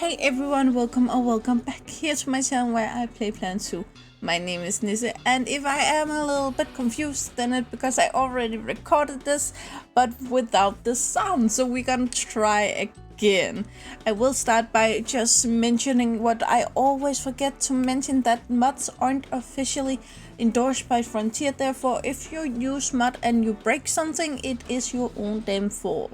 Hey everyone, welcome or welcome back here to my channel where I play Planet Zoo. My name is Nisse, and if I am a little bit confused, then it's because I already recorded this, but without the sound, so we're gonna try again. I will start by just mentioning what I always forget to mention, that mods aren't officially endorsed by Frontier, therefore if you use mod and you break something, it is your own damn fault.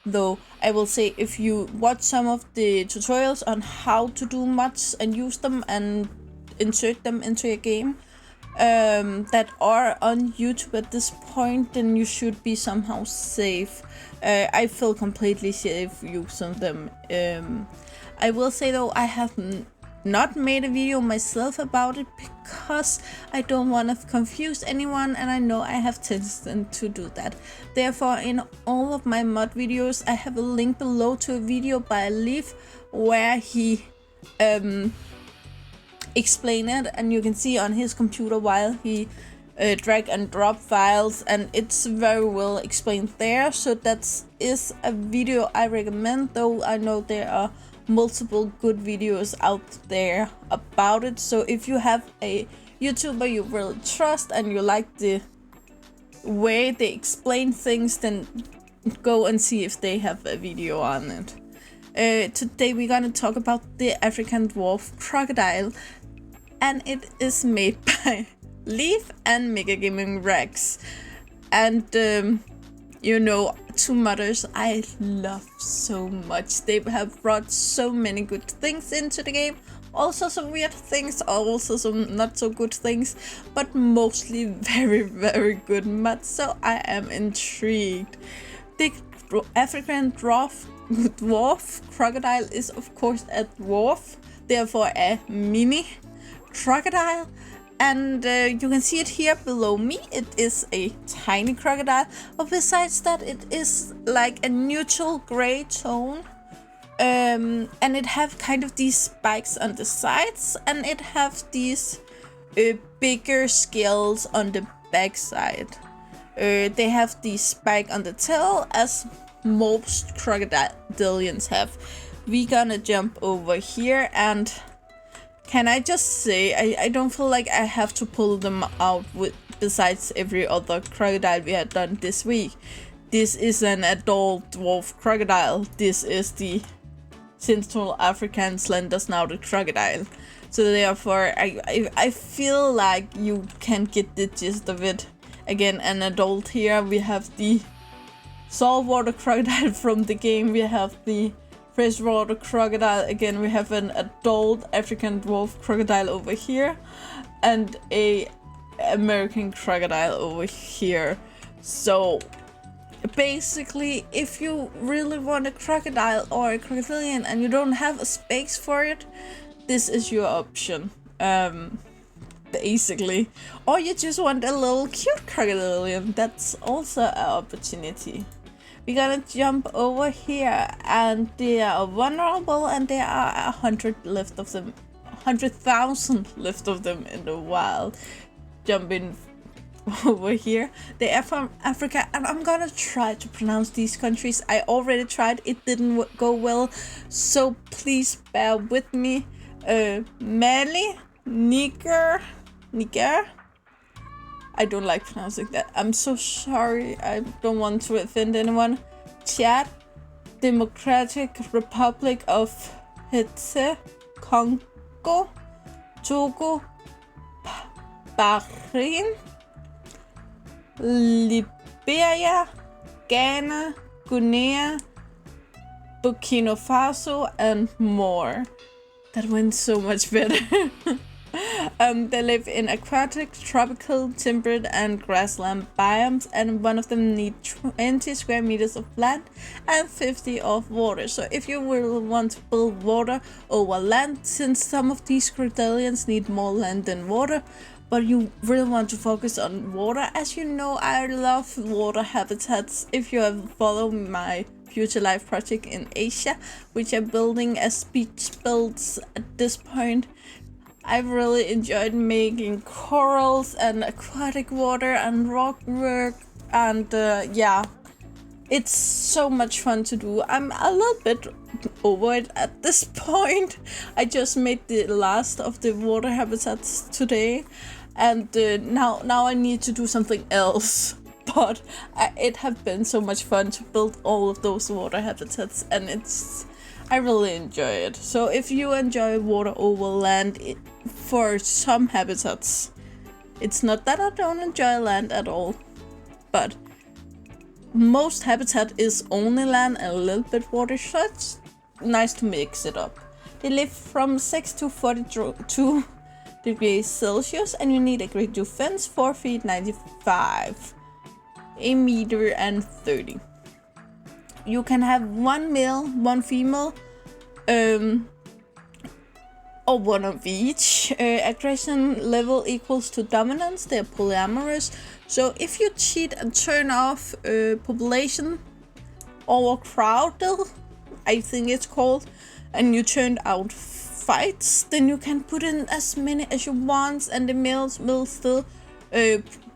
Though I will say, if you watch some of the tutorials on how to do mods and use them and insert them into your game that are on YouTube at this point, then you should be somehow safe. I feel completely safe using them. I will say though, I have not made a video myself about it because I don't want to confuse anyone, and I know I have tendency to do that. Therefore, in all of my mod videos, I have a link below to a video by Leaf where he explained it, and you can see on his computer while he drag and drop files, and it's very well explained there. So that is a video I recommend, though I know there are multiple good videos out there about it. So if you have a YouTuber you really trust and you like the way they explain things, then go and see if they have a video on it. Today we're gonna talk about the African Dwarf Crocodile, and it is made by Leaf and MegaGamingRex. And you know, two modders I love so much. They have brought so many good things into the game, also some weird things, also some not so good things, but mostly very good mods, so I am intrigued. The African Dwarf Crocodile is of course a dwarf, therefore a mini crocodile. And you can see it here below me. It is a tiny crocodile, but besides that, it is like a neutral gray tone. And it have kind of these spikes on the sides, and it have these bigger scales on the back side. They have the spike on the tail, as most crocodilians have. We're gonna jump over here, and can I just say, I don't feel like I have to pull them out with besides every other crocodile we had done this week. This is an adult dwarf crocodile. This is the Central African slender-snouted crocodile. So therefore, I feel like you can get the gist of it. Again, an adult here. We have the saltwater crocodile from the game. We have the freshwater crocodile. Again, we have an adult African dwarf crocodile over here, and a American crocodile over here. So basically, if you really want a crocodile or a crocodilian and you don't have a space for it, this is your option, basically. Or you just want a little cute crocodilian, that's also an opportunity. We're gonna jump over here, and they are vulnerable, and there are 100 left of them, 100,000 left of them in the wild. Jumping over here. They are from Africa, and I'm gonna try to pronounce these countries. I already tried, it didn't go well, so please bear with me. Mali, Niger. I don't like pronouncing that. I'm so sorry. I don't want to offend anyone. Chad, Democratic Republic of Hetse, Congo, Togo, Bahrain, Liberia, Ghana, Guinea, Burkina Faso, and more. That went so much better. They live in aquatic, tropical, temperate, and grassland biomes, and one of them need 20 square meters of land and 50 of water. So if you will want to build water over land, since some of these crocodilians need more land than water, but you really want to focus on water, as you know I love water habitats. If you have followed my future life project in Asia, which I'm building as beach builds at this point, I've really enjoyed making corals and aquatic water and rock work, and yeah, It's so much fun to do. I'm a little bit over it at this point. I just made the last of the water habitats today, and now I need to do something else. But it has been so much fun to build all of those water habitats, and I really enjoy it. So if you enjoy water over land for some habitats, it's not that I don't enjoy land at all, but most habitat is only land and a little bit water, so it's nice to mix it up. They live from 6 to 42 degrees Celsius, and you need a grade 2 fence, 4 feet 95, a meter and 30. You can have one male, one female, or one of each. Aggression level equals to dominance. They're polyamorous. So if you cheat and turn off population overcrowded, I think it's called, and you turn out fights, then you can put in as many as you want, and the males will still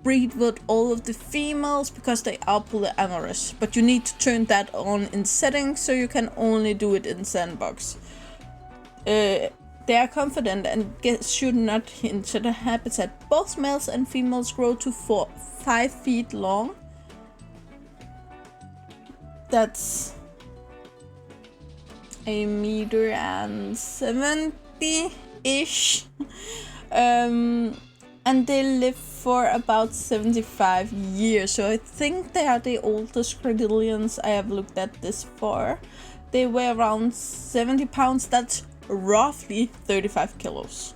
breed with all of the females because they are polyamorous. But you need to turn that on in settings, so you can only do it in sandbox. They are confident and should not enter the habitat. Both males and females grow to 5 feet long. That's a meter and 70-ish. And they live for about 75 years. So I think they are the oldest crocodilians I have looked at this far. They weigh around 70 pounds. That's roughly 35 kilos.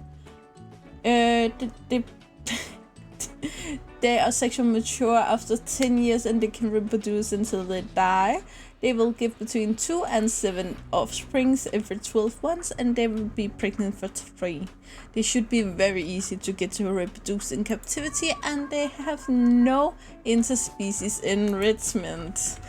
They are sexually mature after 10 years, and they can reproduce until they die. They will give between 2 and 7 offsprings every 12 months, and they will be pregnant for 3. They should be very easy to get to reproduce in captivity, and they have no interspecies enrichment.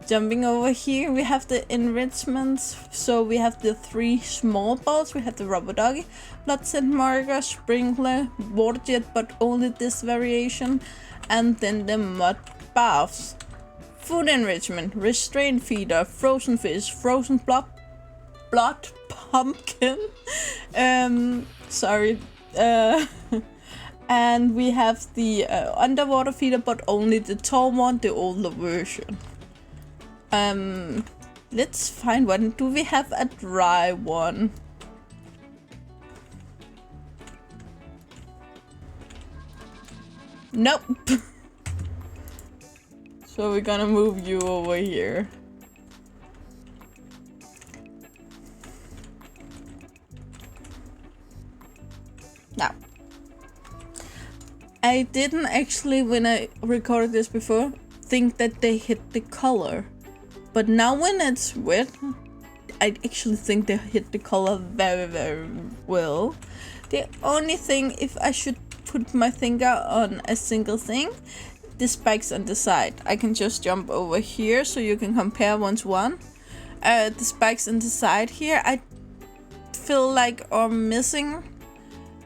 Jumping over here, we have the enrichment. So we have the 3 small balls. We have the rubber doggy, blood scent marker, sprinkler, water jet, but only this variation, and then the mud baths. Food enrichment, restrained feeder, frozen fish, frozen blood pumpkin. And we have the underwater feeder, but only the tall one, the older version. Let's find one. Do we have a dry one? Nope. So we're gonna move you over here. Now, I didn't actually, when I recorded this before, think that they hit the color. But now when it's wet, I actually think they hit the color very, very well. The only thing, if I should put my finger on a single thing, the spikes on the side. I can just jump over here so you can compare 1 to 1. The spikes on the side here, I feel like are missing.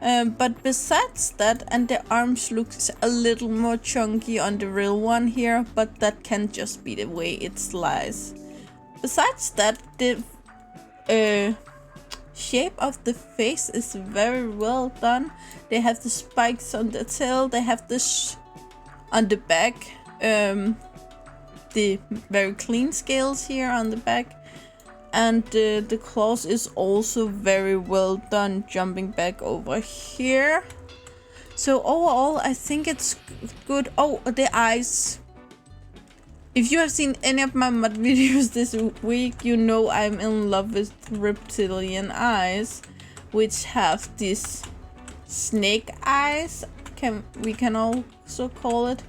But besides that, and the arms looks a little more chunky on the real one here, but that can just be the way it slides. Besides that, the shape of the face is very well done. They have the spikes on the tail, they have this on the back, the very clean scales here on the back. And the claws is also very well done, jumping back over here. So overall, I think it's good. Oh, the eyes. If you have seen any of my mod videos this week, you know I'm in love with reptilian eyes, which have these snake eyes. We can also call it.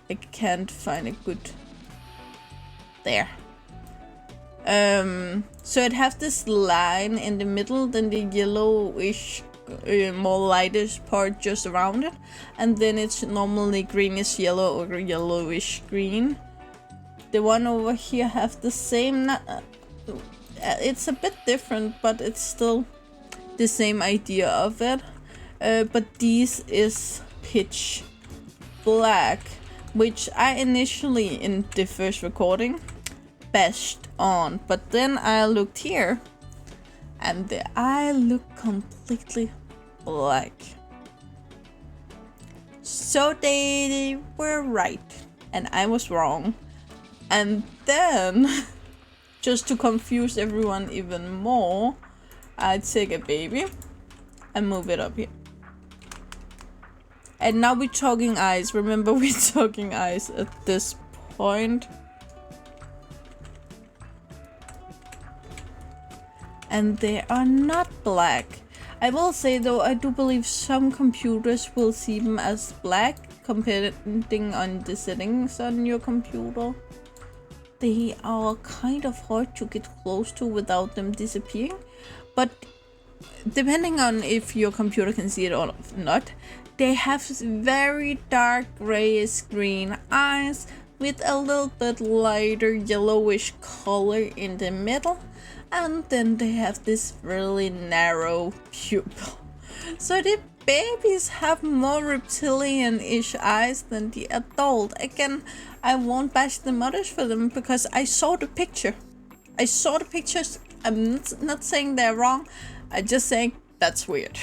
I can't find a good... There. So it has this line in the middle, then the yellowish, more lightish part just around it, and then it's normally greenish yellow or yellowish green. The one over here have the same, it's a bit different, but it's still the same idea of it. But these is pitch black. which I initially in the first recording bashed on, but then I looked here and the eye looked completely black. So they were right and I was wrong. And then, just to confuse everyone even more, I take a baby and move it up here. And now we're talking eyes. Remember, we're talking eyes at this point. And they are not black. I will say though, I do believe some computers will see them as black, depending on the settings on your computer. They are kind of hard to get close to without them disappearing. But depending on if your computer can see it or not, they have very dark grayish green eyes with a little bit lighter yellowish color in the middle, and then they have this really narrow pupil. So the babies have more reptilian-ish eyes than the adult. Again, I won't bash the mothers for them because I saw the picture. I saw the pictures. I'm not saying they're wrong. I'm just saying that's weird.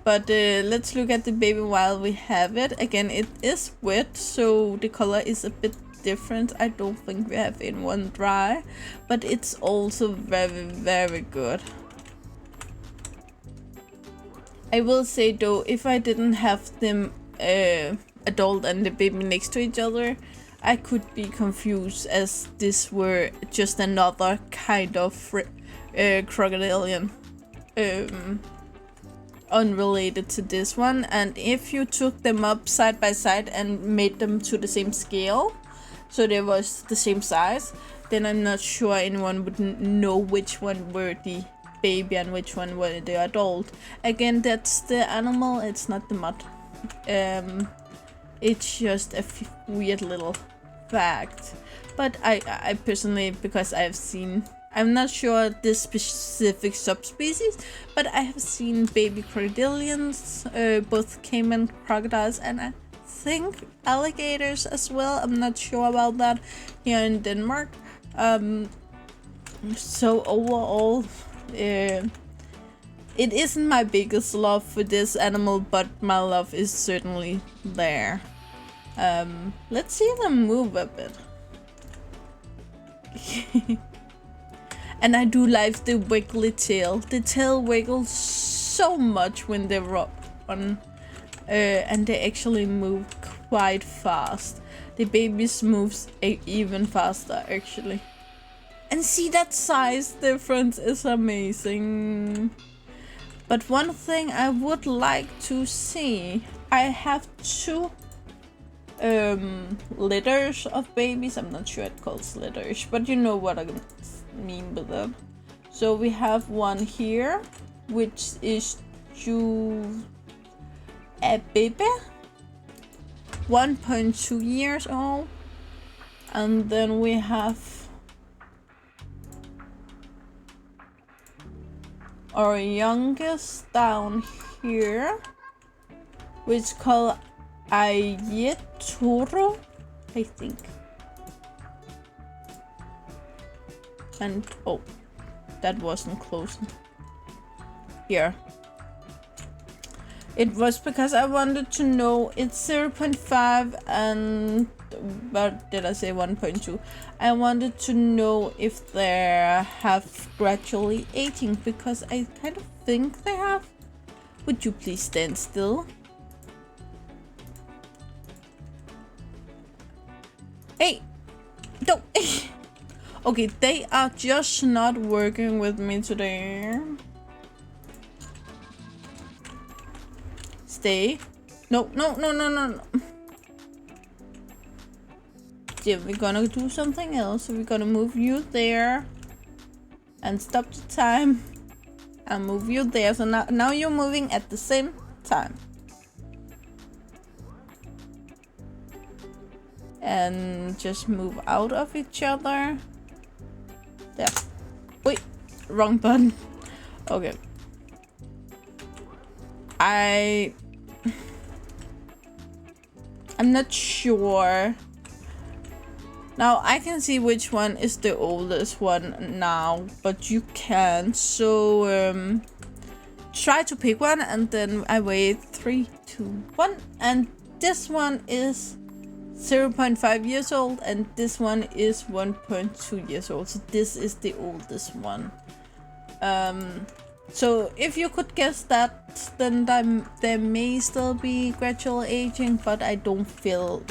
But let's look at the baby while we have it. Again, it is wet, so the color is a bit different. I don't think we have in one dry, but it's also very, very good. I will say though, if I didn't have them adult and the baby next to each other, I could be confused as this were just another kind of crocodilian, unrelated to this one. And if you took them up side by side and made them to the same scale, so they was the same size, then I'm not sure anyone would know which one were the baby and which one were the adult. Again, that's the animal, it's not the mod. It's just a weird little fact. But I personally, because I've seen, I'm not sure this specific subspecies, but I have seen baby crocodilians, both caiman crocodiles, and I think alligators as well. I'm not sure about that here in Denmark. So overall, it isn't my biggest love for this animal, but my love is certainly there. Let's see them move a bit. And I do like the wiggly tail. The tail wiggles so much when they run, and they actually move quite fast. The babies moves even faster actually. And see, that size difference is amazing. But one thing I would like to see, I have two litters of babies. I'm not sure it calls litters, but you know what I mean with that. So we have one here, which is a baby, 1.2 years old, and then we have our youngest down here, which is called Ayetoro, I think. And oh, that wasn't close. Here. It was because I wanted to know, it's 0.5 and, but did I say 1.2? I wanted to know if they have gradually aging, because I kind of think they have. Would you please stand still? Hey, don't. Okay, they are just not working with me today. Stay. No. Yeah, we're gonna do something else. We're gonna move you there and stop the time and move you there. So now you're moving at the same time. And just move out of each other. There. Wait, wrong button. Okay. I'm not sure. Now I can see which one is the oldest one now, but you can't. So try to pick one, and then I wait 3, 2, 1, and this one is 0.5 years old, and this one is 1.2 years old. So this is the oldest one. So if you could guess that, then there may still be gradual aging, but I don't feel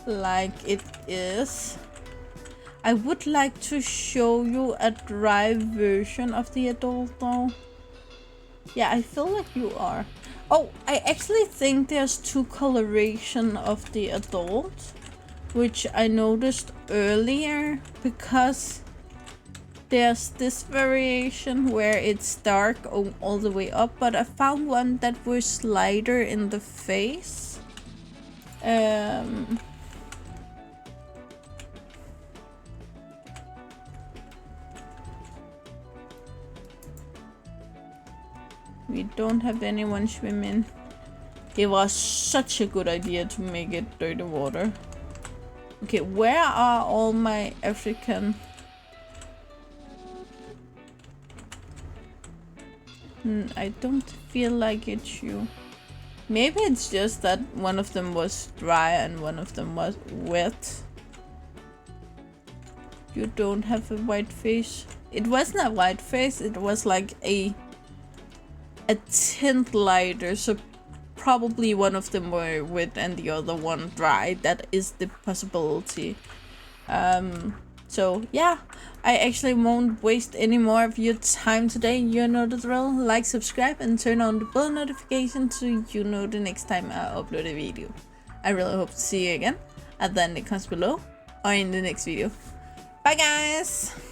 like it is. I would like to show you a dry version of the adult though. Yeah, I feel like you are. Oh, I actually think there's 2 coloration of the adult, which I noticed earlier, because there's this variation where it's dark all the way up, but I found one that was lighter in the face. We don't have anyone swimming. It was such a good idea to make it dirty water. Okay, where are all my African? I don't feel like it's you. Maybe it's just that one of them was dry and one of them was wet. You don't have a white face. It wasn't a white face, it was like a tint lighter, so probably one of them were wet and the other one dry. That is the possibility. So yeah, I actually won't waste any more of your time today. You know the drill. Like, subscribe, and turn on the bell notification so you know the next time I upload a video. I really hope to see you again either in the comments below or in the next video. Bye guys!